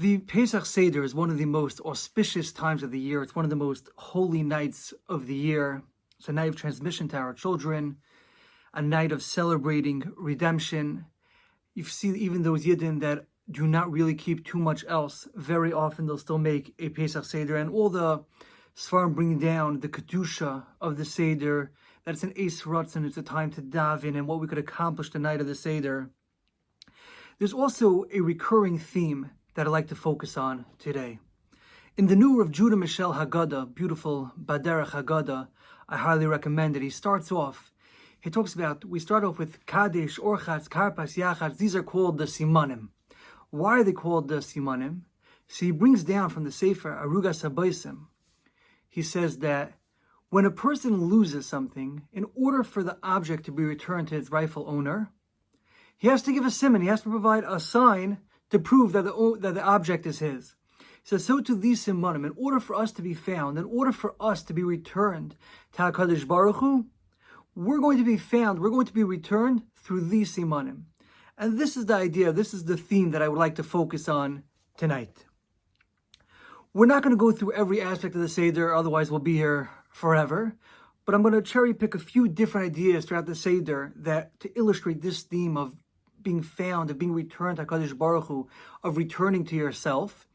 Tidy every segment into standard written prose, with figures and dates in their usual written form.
The Pesach Seder is one of the most auspicious times of the year. It's one of the most holy nights of the year. It's a night of transmission to our children, a night of celebrating redemption. You see even those Yidden that do not really keep too much else, very often they'll still make a Pesach Seder, and all the Sfarim bring down the Kedusha of the Seder, that it's an Eis Ratzon, it's a time to daven, and what we could accomplish the night of the Seder. There's also a recurring theme that I'd like to focus on today. In the new Rav Judah Michel Haggadah, beautiful Baderech Haggadah, I highly recommend it. He starts off, we start off with Kadesh, Orchatz, Karpas, Yachatz. These are called the Simanim. Why are they called the Simanim? So he brings down from the Sefer Arugas Habaysim. He says that when a person loses something, in order for the object to be returned to its rightful owner, he has to give a siman. He has to provide a sign to prove that the object is his. He says, so to these simanim, in order for us to be found, in order for us to be returned to HaKadosh Baruch Hu, we're going to be found, we're going to be returned through these simanim. And this is the idea, this is the theme that I would like to focus on tonight. We're not going to go through every aspect of the Seder, otherwise we'll be here forever. But I'm going to cherry pick a few different ideas throughout the Seder that to illustrate this theme of being found, of being returned to HaKadosh Baruch Hu, of returning to yourself.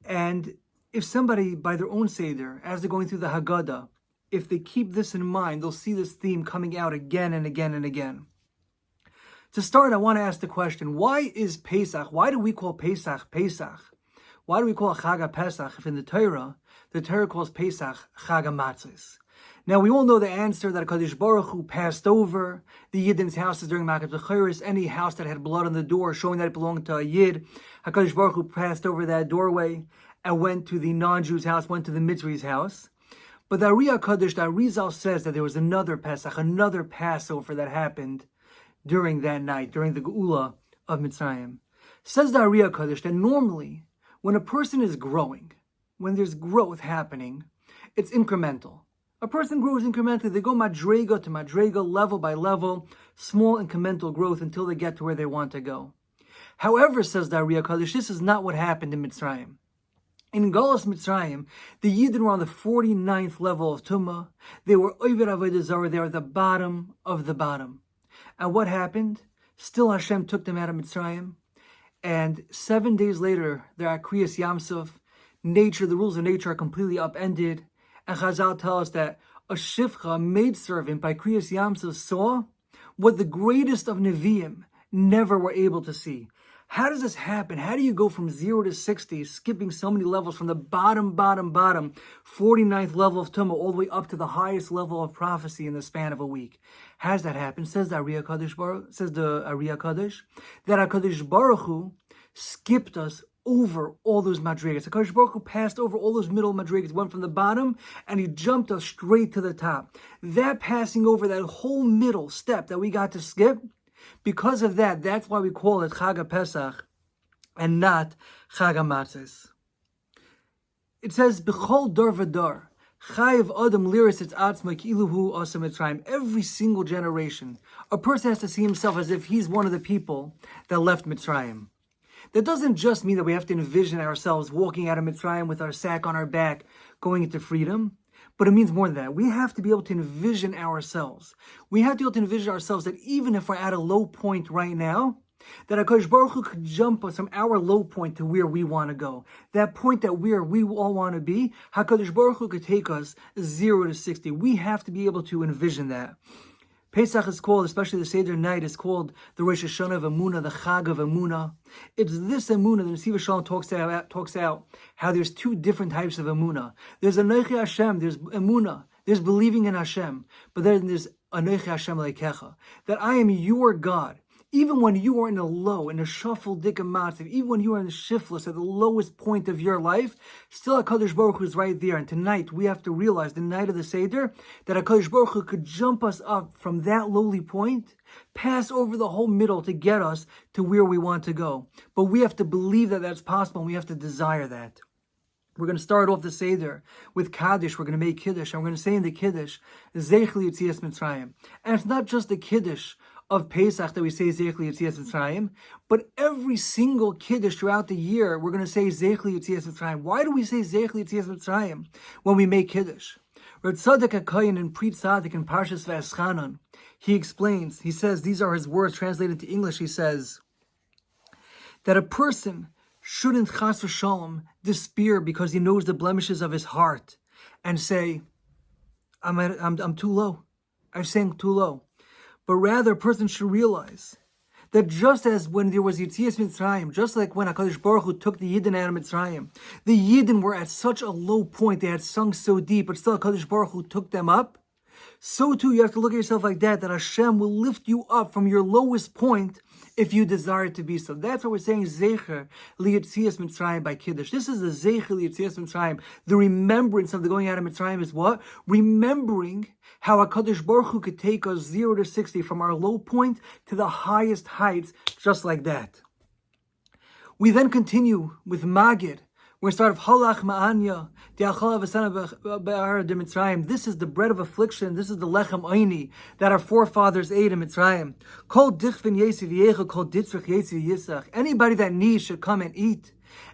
And if somebody, by their own Seder, as they're going through the Haggadah, if they keep this in mind, they'll see this theme coming out again and again and again. To start, I want to ask the question, why is Pesach, why do we call Pesach Pesach? Why do we call it Chag Pesach if in the Torah calls Pesach Chag HaMatzos? Now, we all know the answer that HaKadosh Baruch Hu passed over the Yidden's houses during Makat B'Choros. Any house that had blood on the door showing that it belonged to a Yid, HaKadosh Baruch Hu passed over that doorway and went to the non-Jew's house, went to the Mitzri's house. But the Ari HaKadosh, the Arizal says that there was another Pesach, another Passover that happened during that night, during the Geula of Mitzrayim. Says the Ari HaKadosh that normally, when a person is growing, when there's growth happening, it's incremental. A person grows incrementally. They go madrega to madrega, level by level, small incremental growth until they get to where they want to go. However, says the Ari HaKadosh, this is not what happened in Mitzrayim. In Galus Mitzrayim, the Yidden were on the 49th level of Tumah. They were Oved Avodah Zarah. They were at the bottom of the bottom. And what happened? Still Hashem took them out of Mitzrayim. And 7 days later, they're at Kriyas Yamsuf. Nature, the rules of nature are completely upended. And Chazal tell us that a shifcha, a maidservant by Kriyas Yamsuf, saw what the greatest of Nevi'im never were able to see. How does this happen? How do you go from 0 to 60, skipping so many levels from the bottom, 49th level of Tumah, all the way up to the highest level of prophecy in the span of a week? How does that happen? Says the Ari HaKadosh, that HaKadosh Baruch Hu skipped us over all those madrigas. HaKadosh Baruch Hu passed over all those middle madrigas, went from the bottom, and he jumped us straight to the top. That passing over that whole middle step that we got to skip, because of that, that's why we call it Chag Pesach and not Chag HaMatzos. It says, B'chol dor v'dor, Chayiv Adam liris etz atzma ki'iluhu asa Mitzrayim. Every single generation, a person has to see himself as if he's one of the people that left Mitzrayim. That doesn't just mean that we have to envision ourselves walking out of Mitzrayim with our sack on our back, going into freedom. But it means more than that. We have to be able to envision ourselves. We have to be able to envision ourselves that even if we're at a low point right now, that HaKadosh Baruch Hu could jump us from our low point to where we want to go. That point that we all want to be, HaKadosh Baruch Hu could take us 0 to 60. We have to be able to envision that. Pesach is called, especially the Seder night, is called the Rosh Hashanah of Emunah, the Chag of Emunah. It's this Emunah that Nesiv Shalom talks out how there's two different types of Emunah. There's Anochi Hashem, there's Emunah, there's believing in Hashem, but then there's Anochi Hashem Leikecha, that I am your God. Even when you are in a low, in a shuffle dikamatziv, even when you are in the shiftless, at the lowest point of your life, still HaKadosh Baruch Hu is right there. And tonight, we have to realize, the night of the Seder, that HaKadosh Baruch Hu could jump us up from that lowly point, pass over the whole middle to get us to where we want to go. But we have to believe that that's possible, and we have to desire that. We're going to start off the Seder with Kaddish. We're going to make Kiddush. And we're going to say in the Kiddush, Zeichli Yetzias Mitzrayim. And it's not just the Kiddush of Pesach that we say Zeich L'Yetzias Mitzrayim, but every single Kiddush throughout the year, we're going to say Zeich L'Yetzias Mitzrayim. Why do we say Zeich L'Yetzias Mitzrayim when we make Kiddush? Rav Tzadok HaKohen in Pri Tzadik in Parshas V'Eschanan, he explains, he says, these are his words translated to English, he says, that a person shouldn't chas v'shalom despair because he knows the blemishes of his heart and say, I'm too low. I'm saying too low. But rather, a person should realize that just as when there was Yetzias Mitzrayim, just like when HaKadosh Baruch Hu took the Yidden out of Mitzrayim, the Yidden were at such a low point, they had sunk so deep, but still HaKadosh Baruch Hu took them up. So too, you have to look at yourself like that Hashem will lift you up from your lowest point if you desire to be so. That's what we're saying, Zecher L'Yetzias Mitzrayim by Kiddush. This is the Zecher L'Yetzias Mitzrayim. The remembrance of the going out of Mitzrayim is what? Remembering how HaKadosh Baruch Hu could take us 0 to 60 from our low point to the highest heights, just like that. We then continue with Magid. We're going to start with Halach Ma'anya, This is the bread of affliction. This is the Lechem Oini that our forefathers ate in Mitzrayim. Anybody that needs should come and eat.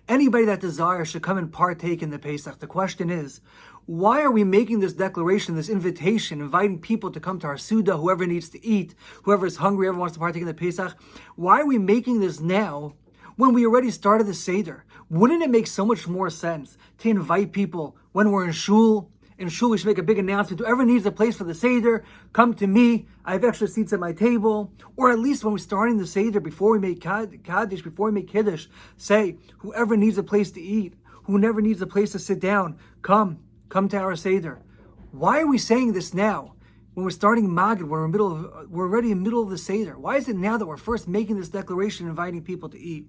Anybody that desires should come and partake in the Pesach. The question is, why are we making this declaration, this invitation, inviting people to come to our Suda, whoever needs to eat, whoever is hungry, whoever wants to partake in the Pesach? Why are we making this now when we already started the Seder? Wouldn't it make so much more sense to invite people when we're in shul? In shul, we should make a big announcement. Whoever needs a place for the Seder, come to me. I have extra seats at my table. Or at least when we're starting the Seder, before we make Kaddish, before we make Kiddush, say, whoever needs a place to eat, who never needs a place to sit down, come to our Seder. Why are we saying this now? When we're starting Magid, we're already in the middle of the Seder. Why is it now that we're first making this declaration, inviting people to eat?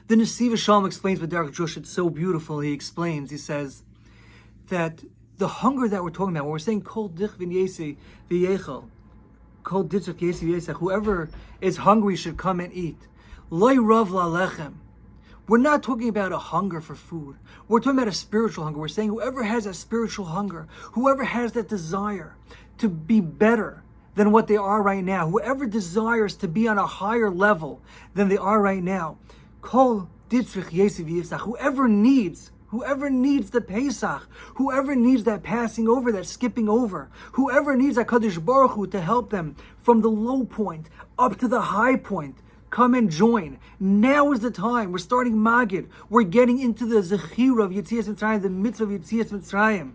The Nesiv Shalom explains with Derek Jush, it's so beautiful. He explains, he says that the hunger that we're talking about, when we're saying Kol Dich V'Yesi V'Yechel, Kol Ditzach Yesi V'Yesech, whoever is hungry should come and eat. Loi Rav La'Lechem. We're not talking about a hunger for food. We're talking about a spiritual hunger. We're saying whoever has a spiritual hunger, whoever has that desire to be better than what they are right now, whoever desires to be on a higher level than they are right now, Kol Ditzrich Yesiv Yifsach, whoever needs the Pesach, whoever needs that passing over, that skipping over, whoever needs HaKadosh Baruch Hu to help them from the low point up to the high point, come and join. Now is the time. We're starting Magid. We're getting into the Zechira of Yetzias Mitzrayim, the mitzvah of Yetzias Mitzrayim.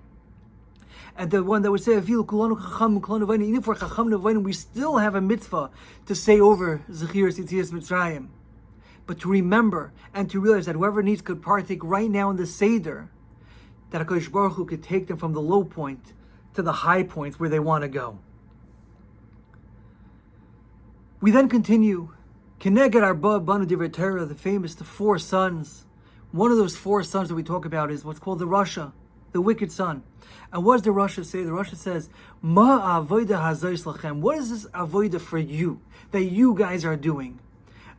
And the one that would say, even if we're Chacham Nevoinim, we still have a mitzvah to say over Zechira Yetzias Mitzrayim. But to remember and to realize that whoever needs could partake right now in the Seder, that HaKadosh Baruch Hu could take them from the low point to the high points where they want to go. We then continue, Keneged Arba Banu Divrei Torah, the famous, the 4 sons. One of those 4 sons that we talk about is what's called the Rasha, the wicked son. And what does the Rasha say? The Rasha says, Ma avoida hazayis lachem. What is this avoida for you, that you guys are doing?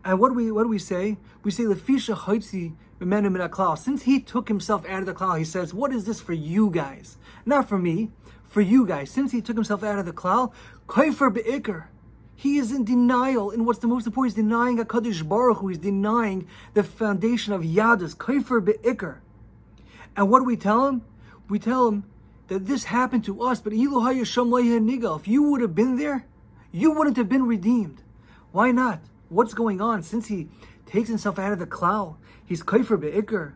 And what do we say? We say, Lefisha Chaitzi B'menu Min HaKlal. Since he took himself out of the klal, he says, what is this for you guys? Not for me, for you guys. Since he took himself out of the klal, Kaifer Be'ikr. He is in denial, and what's the most important, he's denying HaKadosh Baruch Hu, he's denying the foundation of Yadus, Kaifer Be'ikr. And what do we tell him? We tell him that this happened to us, but if you would have been there, you wouldn't have been redeemed. Why not? What's going on? Since he takes himself out of the klal, he's kaifer be'ikr.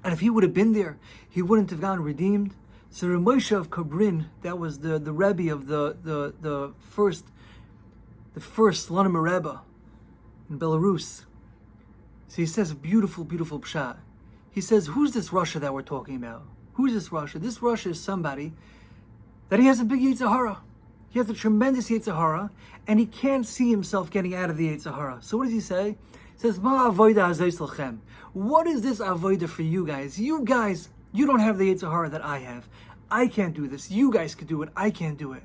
And if he would have been there, he wouldn't have gotten redeemed. So Ramosha of Kabrin, that was the Rebbe of the first Slonim Rebbe in Belarus. So he says a beautiful, beautiful pshat. He says, who's this Russia that we're talking about? Who's this Russia? This Russia is somebody that he has a big Yetzer Hara. He has a tremendous Yetzer Hara, and he can't see himself getting out of the Yetzer Hara. So what does he say? He says, Ma avoida hazayis lachem. What is this avoida for you guys? You guys, you don't have the Yetzer Hara that I have. I can't do this. You guys could do it. I can't do it.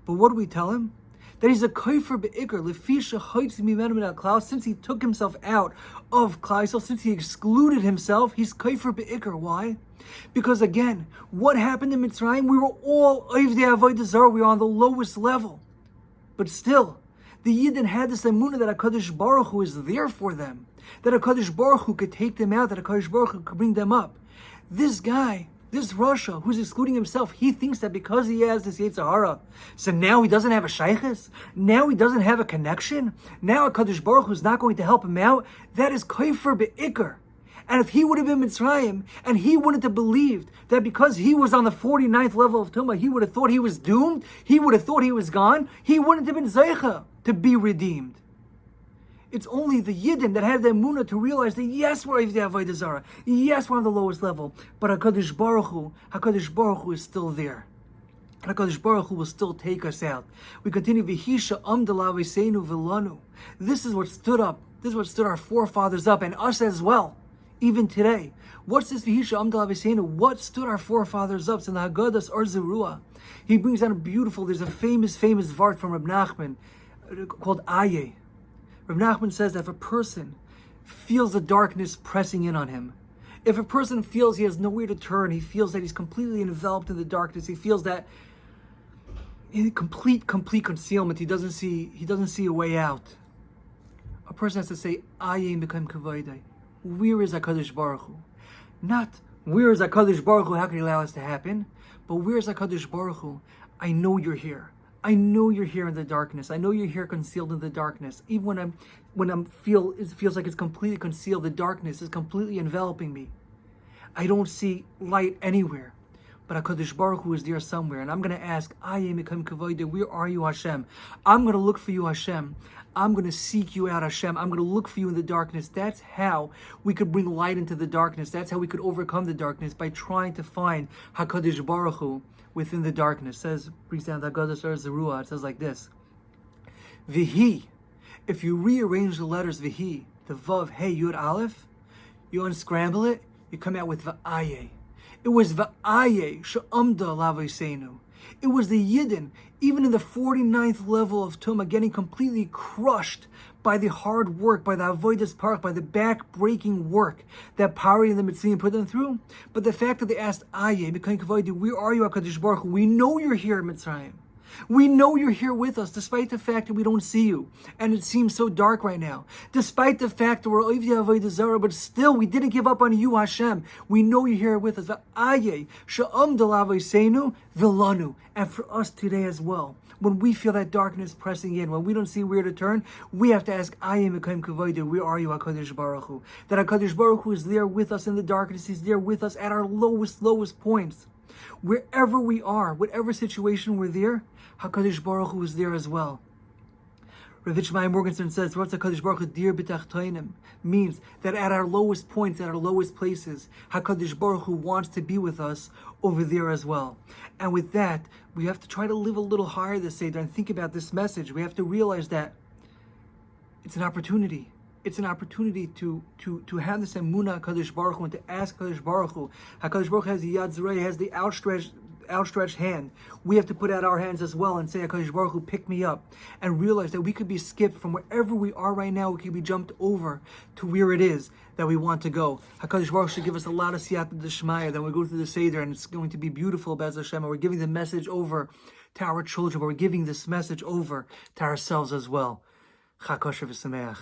But what do we tell him? That he's a kaifer be'ikr, lefisha chaitz mimenu min HaKlal. Since he took himself out of Klal, since he excluded himself, he's kaifer be'ikr. Why? Because again, what happened in Mitzrayim? We were all Ovdei Avodah Zarah. We were on the lowest level. But still, The Yidden had this emunah that HaKadosh Baruch Hu is there for them, that HaKadosh Baruch Hu could take them out, that HaKadosh Baruch Hu could bring them up. This guy, this Rasha, who's excluding himself, he thinks that because he has this Yetzer Hara, so now he doesn't have a shaykhis, now he doesn't have a connection, now HaKadosh Baruch Hu is not going to help him out. That is kaifer be'ikr. And if he would have been Mitzrayim, and he wouldn't have believed that because he was on the 49th level of Tumah, he would have thought he was doomed, he would have thought he was gone, he wouldn't have been Zeicha to be redeemed. It's only the Yidden that had the emunah to realize that yes, we're the Avodah Zarah, yes, we're on the lowest level, but HaKadosh Baruch Hu is still there. HaKadosh Baruch Hu will still take us out. We continue, V'hisha amdala v'seinu v'lanu. This is what stood up, this is what stood our forefathers up, and us as well. Even today, what's this V'hisha amdala v'seinu? What stood our forefathers up? It's in the Haggadas Or Zerua. He brings down a beautiful, there's a famous vart from Reb Nachman called Aye. Reb Nachman says that if a person feels the darkness pressing in on him, if a person feels he has nowhere to turn, he feels that he's completely enveloped in the darkness, he feels that in complete concealment, he doesn't see a way out. A person has to say, Aye Mekem Kavayday. Where is HaKadosh Baruch Hu? Not, where is HaKadosh Baruch Hu? How can you allow this to happen? But where is HaKadosh Baruch Hu? I know you're here. I know you're here in the darkness. I know you're here concealed in the darkness. Even it feels like it's completely concealed. The darkness is completely enveloping me. I don't see light anywhere. But HaKadosh Baruch Hu is there somewhere. And I'm going to ask, where are you, Hashem? I'm going to look for you, Hashem. I'm going to seek you out, Hashem. I'm going to look for you in the darkness. That's how we could bring light into the darkness. That's how we could overcome the darkness, by trying to find HaKadosh Baruch Hu within the darkness. It says, brings down the Haggadah Or Zerua. It says like this. Vihi. If you rearrange the letters Vihi, the Vav, Hey, Yud, Aleph, you unscramble it, you come out with Va'aye. It was Va'aye she'amda la'avoseinu. It was the Yidden, even in the 49th level of Tumah, getting completely crushed by the hard work, by the avodas parach, by the back-breaking work that Pari and the Mitzrayim put them through. But the fact that they asked, Aye, where are you, HaKadosh Baruch Hu? We know you're here, Mitzrayim. We know you're here with us, despite the fact that we don't see you, and it seems so dark right now. Despite the fact that we're Oivdei Avodah Zarah, but still we didn't give up on you, Hashem. We know you're here with us. V'ayeh she'amda la'avoseinu v'lanu, and for us today as well. When we feel that darkness pressing in, when we don't see where to turn, we have to ask, Ayim Mekem Kavayda, where are you, HaKadosh Baruch Hu? That HaKadosh Baruch Hu is there with us in the darkness. He's there with us at our lowest points. Wherever we are, whatever situation we're there, HaKadosh Baruch Hu is there as well. Rav Yitzchak Morgenstern says, what's HaKadosh Baruch Hu dir b'tachtonim? Means that at our lowest points, at our lowest places, HaKadosh Baruch Hu wants to be with us over there as well. And with that, we have to try to live a little higher this Seder and think about this message. We have to realize that it's an opportunity. It's an opportunity to have this emunah HaKadosh Baruch Hu and to ask HaKadosh Baruch Hu. HaKadosh Baruch Hu has the Yad Zerei, has the outstretched hand. We have to put out our hands as well and say, HaKadosh Baruch Hu, pick me up, and realize that we could be skipped from wherever we are right now. We could be jumped over to where it is that we want to go. HaKadosh Baruch Hu should give us a lot of siyata d'shmaya. Then we go through the Seder and it's going to be beautiful, Be'ez Hashem. And we're giving the message over to our children, but we're giving this message over to ourselves as well. Chag kosher v'sameach.